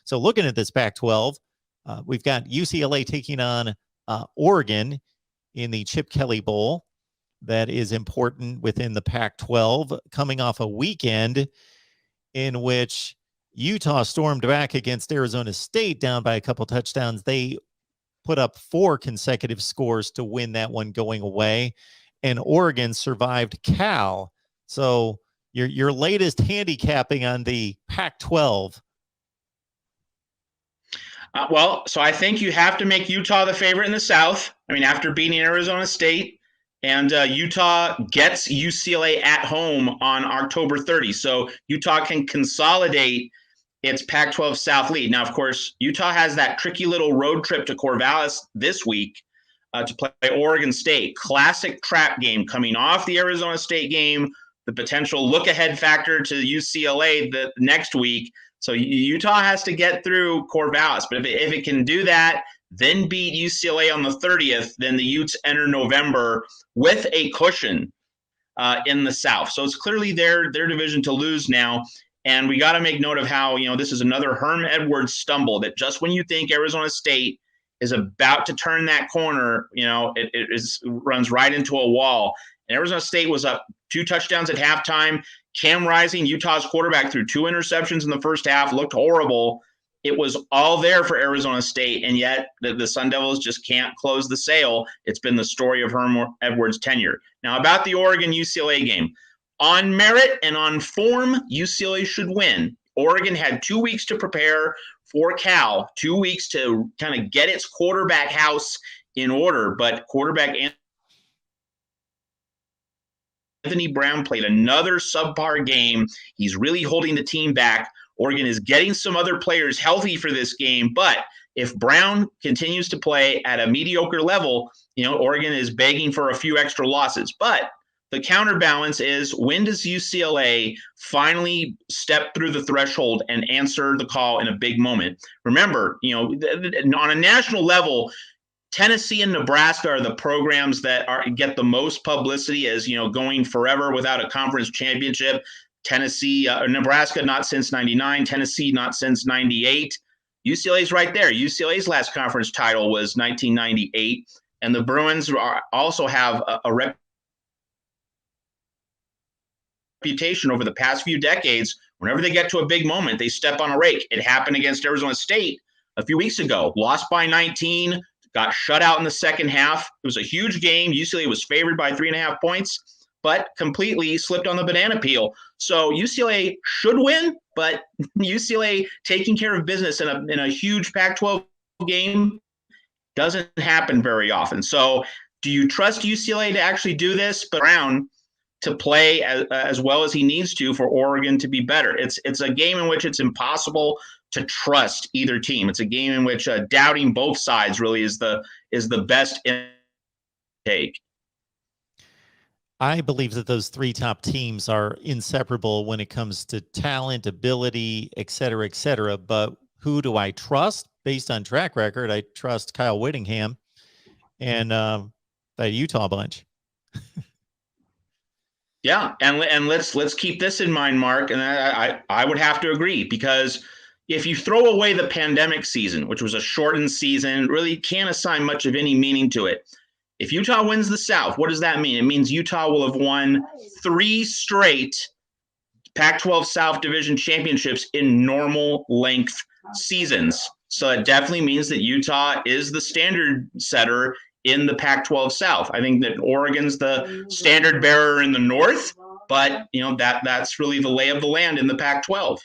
So looking at this Pac-12, we've got UCLA taking on Oregon in the Chip Kelly Bowl. That is important within the Pac-12, coming off a weekend in which Utah stormed back against Arizona State down by a couple touchdowns. They put up 4 consecutive scores to win that one going away, and Oregon survived Cal. So your latest handicapping on the Pac-12. So I think you have to make Utah the favorite in the South. I mean, after beating Arizona State, and Utah gets UCLA at home on October 30. So Utah can consolidate its Pac-12 South lead. Now, of course, Utah has that tricky little road trip to Corvallis this week to play Oregon State. Classic trap game coming off the Arizona State game, the potential look-ahead factor to UCLA the next week. So Utah has to get through Corvallis. But if it can do that, then beat UCLA on the 30th, then the Utes enter November with a cushion in the South. So it's clearly their division to lose now. And we got to make note of how, this is another Herm Edwards stumble, that just when you think Arizona State is about to turn that corner, it runs right into a wall. And Arizona State was up 2 touchdowns at halftime. Cam Rising, Utah's quarterback, threw 2 interceptions in the first half, looked horrible. It was all there for Arizona State, and yet the Sun Devils just can't close the sale. It's been the story of Herm Edwards' tenure. Now, about the Oregon-UCLA game. On merit and on form, UCLA should win. Oregon had 2 weeks to prepare for Cal, 2 weeks to kind of get its quarterback house in order, but quarterback Anthony Brown played another subpar game. He's really holding the team back. Oregon is getting some other players healthy for this game, but if Brown continues to play at a mediocre level, Oregon is begging for a few extra losses. But the counterbalance is, when does UCLA finally step through the threshold and answer the call in a big moment? Remember, on a national level, Tennessee and Nebraska are the programs that get the most publicity as, going forever without a conference championship. Tennessee, Nebraska, not since 99. Tennessee, not since 98. UCLA's right there. UCLA's last conference title was 1998. And the Bruins also have a reputation over the past few decades. Whenever they get to a big moment, they step on a rake. It happened against Arizona State a few weeks ago. Lost by 19, got shut out in the second half. It was a huge game. UCLA was favored by 3.5 points, but completely slipped on the banana peel. So UCLA should win, but UCLA taking care of business in a huge Pac-12 game doesn't happen very often. So do you trust UCLA to actually do this? But Brown to play as well as he needs to for Oregon to be better. It's a game in which it's impossible to trust either team. It's a game in which doubting both sides really is the best take. I believe that those 3 top teams are inseparable when it comes to talent, ability, et cetera, but who do I trust? Based on track record, I trust Kyle Whittingham and the Utah bunch. Yeah, and let's keep this in mind, Mark, and I would have to agree, because if you throw away the pandemic season, which was a shortened season, really can't assign much of any meaning to it. If Utah wins the South, what does that mean? It means Utah will have won 3 straight Pac-12 South Division championships in normal length seasons. So it definitely means that Utah is the standard setter in the Pac-12 South. I think that Oregon's the standard bearer in the North, but that's really the lay of the land in the Pac-12.